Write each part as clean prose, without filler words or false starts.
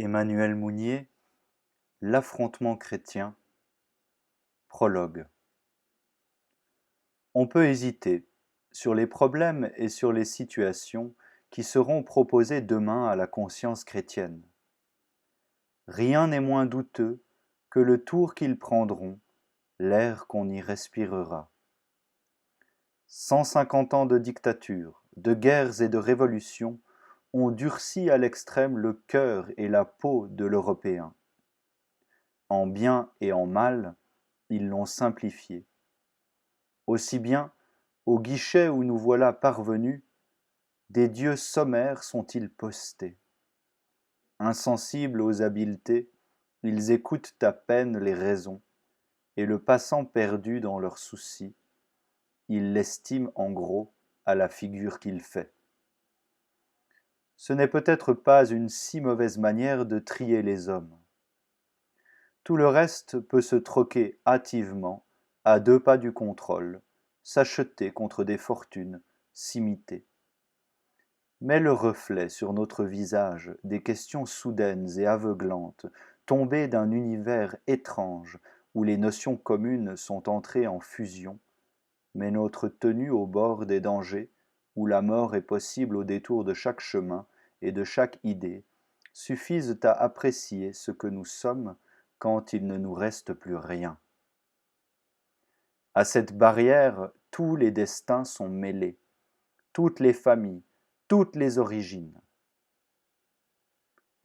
Emmanuel Mounier, L'affrontement chrétien, prologue. On peut hésiter sur les problèmes et sur les situations qui seront proposés demain à la conscience chrétienne. Rien n'est moins douteux que le tour qu'ils prendront, l'air qu'on y respirera. 150 ans de dictature, de guerres et de révolutions ont durci à l'extrême le cœur et la peau de l'Européen. En bien et en mal, ils l'ont simplifié. Aussi bien, au guichet où nous voilà parvenus, des dieux sommaires sont-ils postés. Insensibles aux habiletés, ils écoutent à peine les raisons, et le passant perdu dans leurs soucis, ils l'estiment en gros à la figure qu'il fait. Ce n'est peut-être pas une si mauvaise manière de trier les hommes. Tout le reste peut se troquer hâtivement, à 2 pas du contrôle, s'acheter contre des fortunes, s'imiter. Mais le reflet sur notre visage des questions soudaines et aveuglantes, tombées d'un univers étrange où les notions communes sont entrées en fusion, met notre tenue au bord des dangers, où la mort est possible au détour de chaque chemin et de chaque idée, suffisent à apprécier ce que nous sommes quand il ne nous reste plus rien. À cette barrière, tous les destins sont mêlés, toutes les familles, toutes les origines.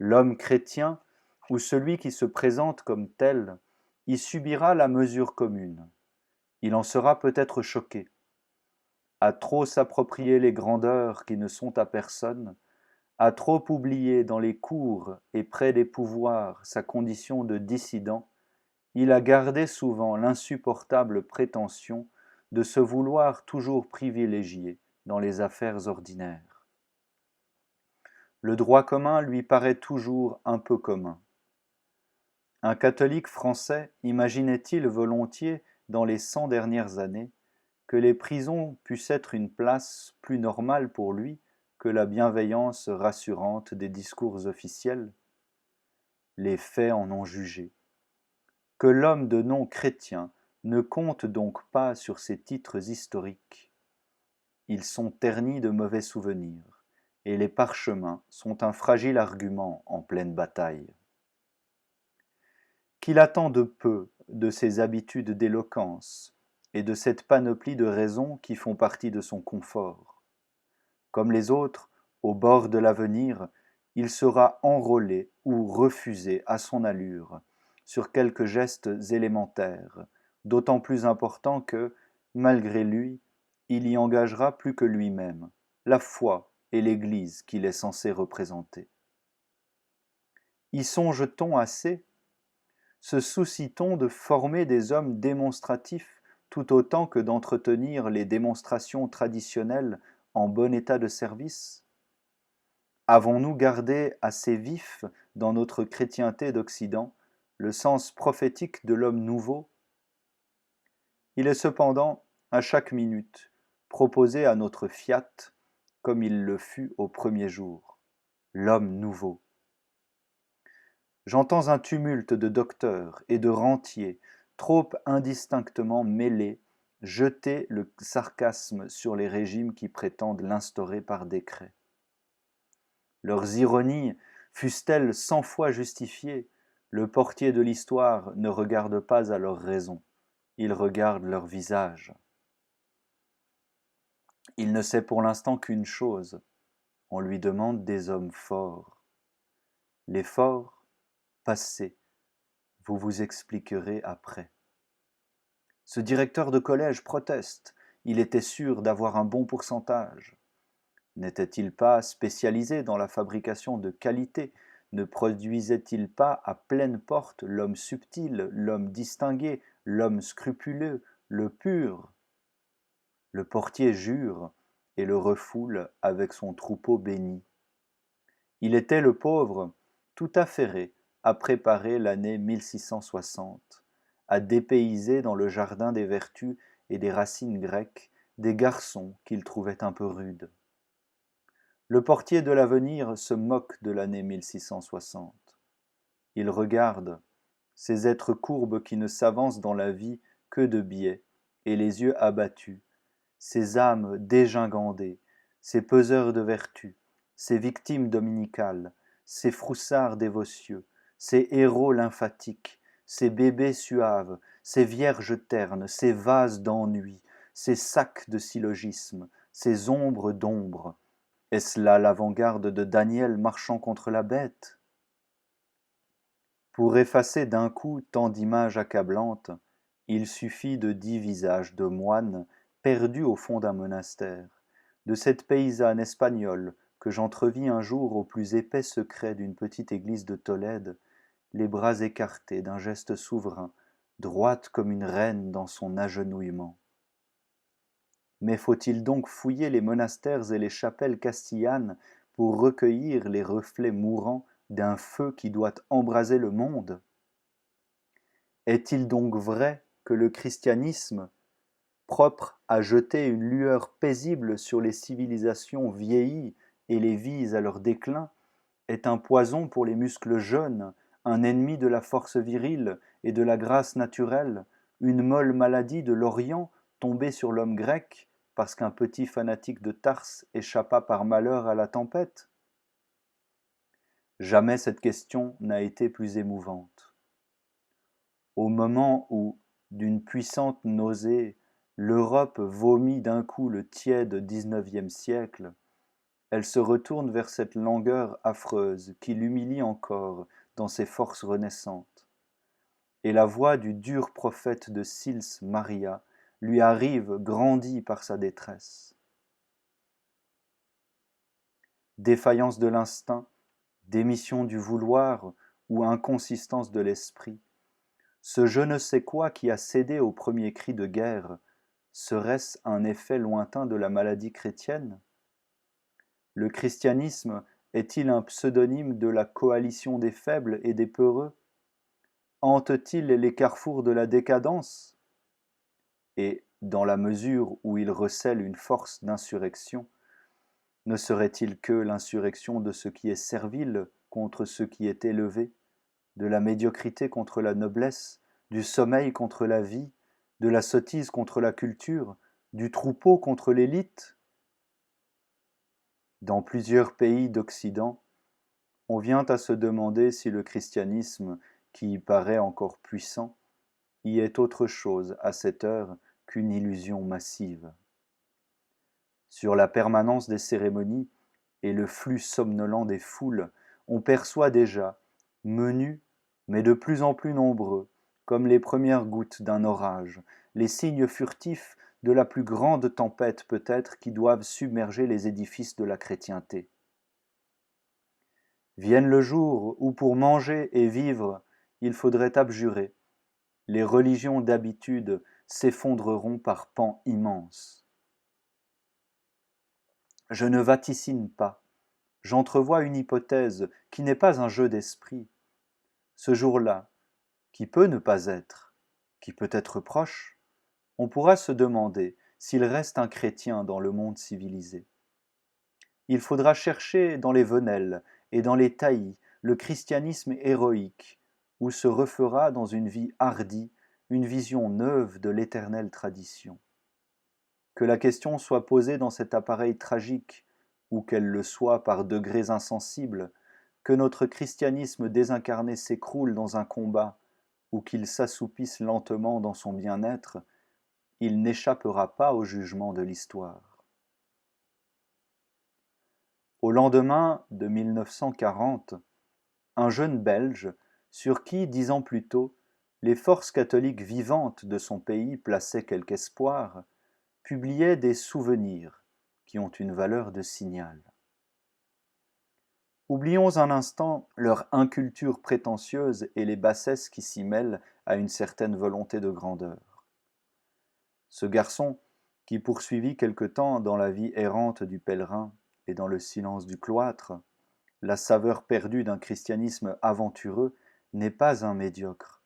L'homme chrétien, ou celui qui se présente comme tel, y subira la mesure commune. Il en sera peut-être choqué. À trop s'approprier les grandeurs qui ne sont à personne, à trop oublier dans les cours et près des pouvoirs sa condition de dissident, il a gardé souvent l'insupportable prétention de se vouloir toujours privilégié dans les affaires ordinaires. Le droit commun lui paraît toujours un peu commun. Un catholique français imaginait-il volontiers, dans les 100 dernières années, que les prisons pussent être une place plus normale pour lui que la bienveillance rassurante des discours officiels? Les faits en ont jugé. Que l'homme de nom chrétien ne compte donc pas sur ces titres historiques. Ils sont ternis de mauvais souvenirs, et les parchemins sont un fragile argument en pleine bataille. Qu'il attend de peu de ses habitudes d'éloquence et de cette panoplie de raisons qui font partie de son confort. Comme les autres, au bord de l'avenir, il sera enrôlé ou refusé à son allure, sur quelques gestes élémentaires, d'autant plus importants que, malgré lui, il y engagera plus que lui-même, la foi et l'Église qu'il est censé représenter. Y songe-t-on assez? Se soucie-t-on de former des hommes démonstratifs tout autant que d'entretenir les démonstrations traditionnelles en bon état de service? Avons-nous gardé assez vif dans notre chrétienté d'Occident le sens prophétique de l'homme nouveau? Il est cependant, à chaque minute, proposé à notre fiat, comme il le fut au premier jour, l'homme nouveau. J'entends un tumulte de docteurs et de rentiers, trop indistinctement mêlés, jeter le sarcasme sur les régimes qui prétendent l'instaurer par décret. Leurs ironies fussent-elles 100 fois justifiées, le portier de l'histoire ne regarde pas à leurs raisons, il regarde leur visage. Il ne sait pour l'instant qu'une chose, on lui demande des hommes forts. Les forts, passez, vous vous expliquerez après. Ce directeur de collège proteste, il était sûr d'avoir un bon pourcentage. N'était-il pas spécialisé dans la fabrication de qualité? Ne produisait-il pas à pleine porte l'homme subtil, l'homme distingué, l'homme scrupuleux, le pur? Le portier jure et le refoule avec son troupeau béni. Il était, le pauvre, tout affairé à préparer l'année 1660, à dépayser dans le jardin des vertus et des racines grecques des garçons qu'il trouvait un peu rudes. Le portier de l'avenir se moque de l'année 1660. il regarde ces êtres courbes qui ne s'avancent dans la vie que de biais, et les yeux abattus, ces âmes dégingandées, ces peseurs de vertu, ces victimes dominicales, ces froussards dévotieux, ces héros lymphatiques, ces bébés suaves, ces vierges ternes, ces vases d'ennui, ces sacs de syllogismes, ces ombres d'ombre. Est-ce là l'avant-garde de Daniel marchant contre la bête? Pour effacer d'un coup tant d'images accablantes, il suffit de 10 visages de moines perdus au fond d'un monastère, de cette paysanne espagnole que j'entrevis un jour au plus épais secret d'une petite église de Tolède, les bras écartés d'un geste souverain, droite comme une reine dans son agenouillement. Mais faut-il donc fouiller les monastères et les chapelles castillanes pour recueillir les reflets mourants d'un feu qui doit embraser le monde? Est-il donc vrai que le christianisme, propre à jeter une lueur paisible sur les civilisations vieillies et les vies à leur déclin, est un poison pour les muscles jeunes, un ennemi de la force virile et de la grâce naturelle, une molle maladie de l'Orient tombée sur l'homme grec parce qu'un petit fanatique de Tarse échappa par malheur à la tempête? Jamais cette question n'a été plus émouvante. Au moment où, d'une puissante nausée, l'Europe vomit d'un coup le tiède XIXe siècle, elle se retourne vers cette langueur affreuse qui l'humilie encore dans ses forces renaissantes. Et la voix du dur prophète de Sils Maria lui arrive grandie par sa détresse. Défaillance de l'instinct, démission du vouloir ou inconsistance de l'esprit, ce je ne sais quoi qui a cédé au premier cri de guerre, serait-ce un effet lointain de la maladie chrétienne? Le christianisme est-il un pseudonyme de la coalition des faibles et des peureux? Hante-t-il les carrefours de la décadence? Et, dans la mesure où il recèle une force d'insurrection, ne serait-il que l'insurrection de ce qui est servile contre ce qui est élevé, de la médiocrité contre la noblesse, du sommeil contre la vie, de la sottise contre la culture, du troupeau contre l'élite? Dans plusieurs pays d'Occident, on vient à se demander si le christianisme, qui y paraît encore puissant, y est autre chose à cette heure qu'une illusion massive. Sur la permanence des cérémonies et le flux somnolent des foules, on perçoit déjà, menus, mais de plus en plus nombreux, comme les premières gouttes d'un orage, les signes furtifs de la plus grande tempête peut-être qui doivent submerger les édifices de la chrétienté. Vienne le jour où pour manger et vivre, il faudrait abjurer. Les religions d'habitude s'effondreront par pans immenses. Je ne vaticine pas, j'entrevois une hypothèse qui n'est pas un jeu d'esprit. Ce jour-là, qui peut ne pas être, qui peut être proche, on pourra se demander s'il reste un chrétien dans le monde civilisé. Il faudra chercher dans les venelles et dans les taillis le christianisme héroïque, où se refera dans une vie hardie une vision neuve de l'éternelle tradition. Que la question soit posée dans cet appareil tragique, ou qu'elle le soit par degrés insensibles, que notre christianisme désincarné s'écroule dans un combat, ou qu'il s'assoupisse lentement dans son bien-être, il n'échappera pas au jugement de l'histoire. Au lendemain de 1940, un jeune Belge, sur qui, 10 ans plus tôt, les forces catholiques vivantes de son pays plaçaient quelque espoir, publiait des souvenirs qui ont une valeur de signal. Oublions un instant leur inculture prétentieuse et les bassesses qui s'y mêlent à une certaine volonté de grandeur. Ce garçon, qui poursuivit quelque temps dans la vie errante du pèlerin et dans le silence du cloître, la saveur perdue d'un christianisme aventureux, n'est pas un médiocre.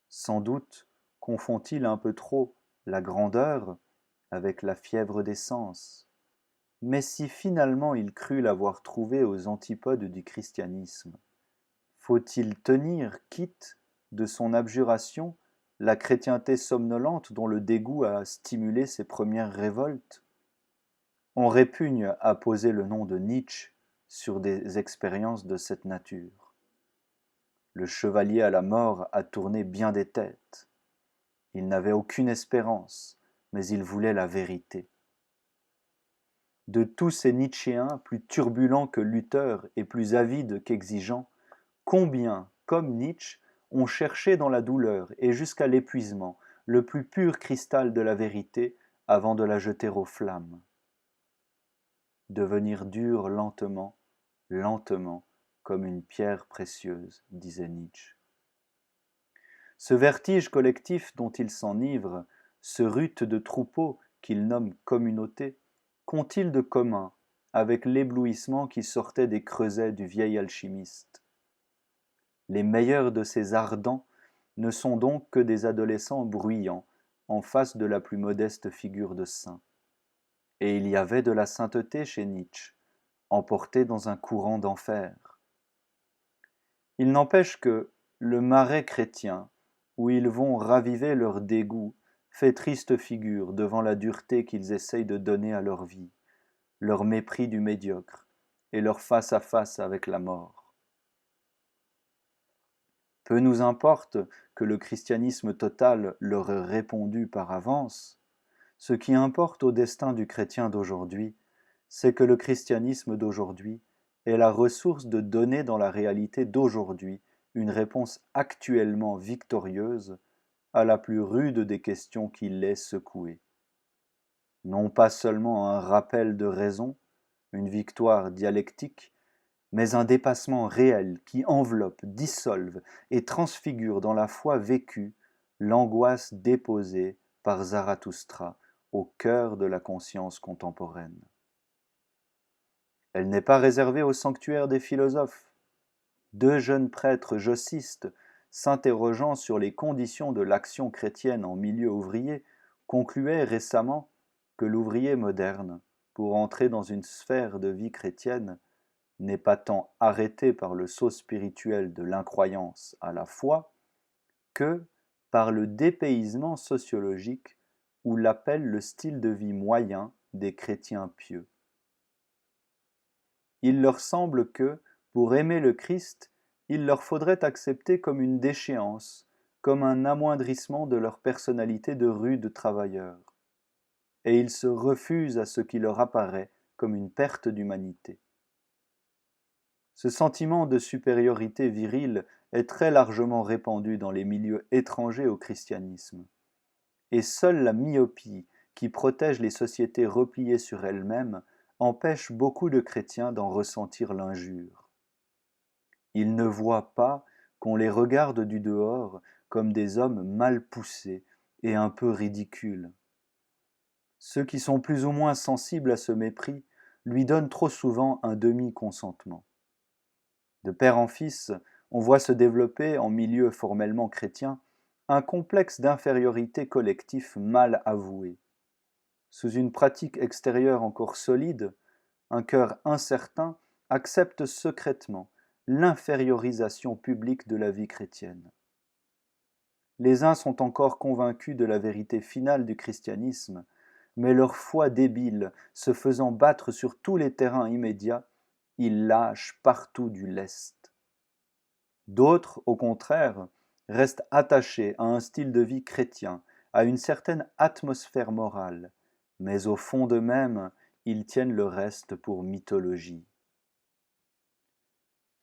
Sans doute confond-il un peu trop la grandeur avec la fièvre des sens. Mais si finalement il crut l'avoir trouvée aux antipodes du christianisme, Faut-il tenir quitte de son abjuration la chrétienté somnolente dont le dégoût a stimulé ses premières révoltes? On répugne à poser le nom de Nietzsche sur des expériences de cette nature. Le chevalier à la mort a tourné bien des têtes. Il n'avait aucune espérance, mais il voulait la vérité. De tous ces Nietzschéens, plus turbulents que lutteurs et plus avides qu'exigeants, combien, comme Nietzsche, ont cherché dans la douleur et jusqu'à l'épuisement le plus pur cristal de la vérité avant de la jeter aux flammes. Devenir dur lentement, lentement, comme une pierre précieuse, disait Nietzsche. Ce vertige collectif dont il s'enivre, ce rut de troupeau qu'il nomme communauté, qu'ont-ils de commun avec l'éblouissement qui sortait des creusets du vieil alchimiste? Les meilleurs de ces ardents ne sont donc que des adolescents bruyants en face de la plus modeste figure de saint. Et il y avait de la sainteté chez Nietzsche, emportée dans un courant d'enfer. Il n'empêche que le marais chrétien, où ils vont raviver leur dégoût, fait triste figure devant la dureté qu'ils essayent de donner à leur vie, leur mépris du médiocre et leur face-à-face avec la mort. Peu nous importe que le christianisme total leur ait répondu par avance, ce qui importe au destin du chrétien d'aujourd'hui, c'est que le christianisme d'aujourd'hui est la ressource de donner dans la réalité d'aujourd'hui une réponse actuellement victorieuse à la plus rude des questions qui l'ait secouée. Non pas seulement un rappel de raison, une victoire dialectique, mais un dépassement réel qui enveloppe, dissolve et transfigure dans la foi vécue l'angoisse déposée par Zarathustra au cœur de la conscience contemporaine. Elle n'est pas réservée au sanctuaire des philosophes. Deux jeunes prêtres jossistes, s'interrogeant sur les conditions de l'action chrétienne en milieu ouvrier, concluaient récemment que l'ouvrier moderne, pour entrer dans une sphère de vie chrétienne, n'est pas tant arrêté par le saut spirituel de l'incroyance à la foi que par le dépaysement sociologique ou l'appelle le style de vie moyen des chrétiens pieux. Il leur semble que, pour aimer le Christ, il leur faudrait accepter comme une déchéance, comme un amoindrissement de leur personnalité de rudes travailleurs, et ils se refusent à ce qui leur apparaît comme une perte d'humanité. Ce sentiment de supériorité virile est très largement répandu dans les milieux étrangers au christianisme, et seule la myopie qui protège les sociétés repliées sur elles-mêmes empêche beaucoup de chrétiens d'en ressentir l'injure. Ils ne voient pas qu'on les regarde du dehors comme des hommes mal poussés et un peu ridicules. Ceux qui sont plus ou moins sensibles à ce mépris lui donnent trop souvent un demi-consentement. De père en fils, on voit se développer, en milieu formellement chrétien, un complexe d'infériorité collectif mal avoué. Sous une pratique extérieure encore solide, un cœur incertain accepte secrètement l'infériorisation publique de la vie chrétienne. Les uns sont encore convaincus de la vérité finale du christianisme, mais leur foi débile se faisant battre sur tous les terrains immédiats, ils lâchent partout du lest. D'autres, au contraire, restent attachés à un style de vie chrétien, à une certaine atmosphère morale, mais au fond d'eux-mêmes, ils tiennent le reste pour mythologie.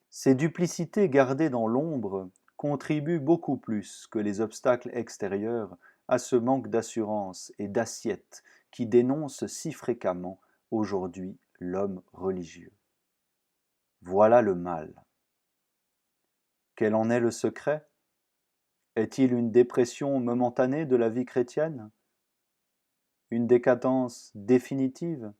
Ces duplicités gardées dans l'ombre contribuent beaucoup plus que les obstacles extérieurs à ce manque d'assurance et d'assiette qui dénonce si fréquemment aujourd'hui l'homme religieux. Voilà le mal. Quel en est le secret? Est-il une dépression momentanée de la vie chrétienne? Une décadence définitive?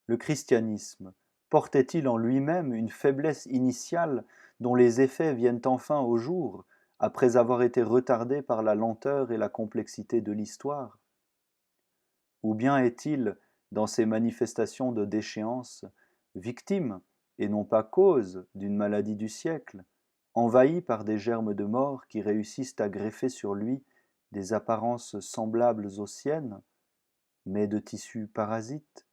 Le christianisme portait-il en lui-même une faiblesse initiale dont les effets viennent enfin au jour, après avoir été retardés par la lenteur et la complexité de l'histoire? Ou bien est-il, dans ces manifestations de déchéance, victime et non pas cause d'une maladie du siècle, envahi par des germes de mort qui réussissent à greffer sur lui des apparences semblables aux siennes, mais de tissus parasites,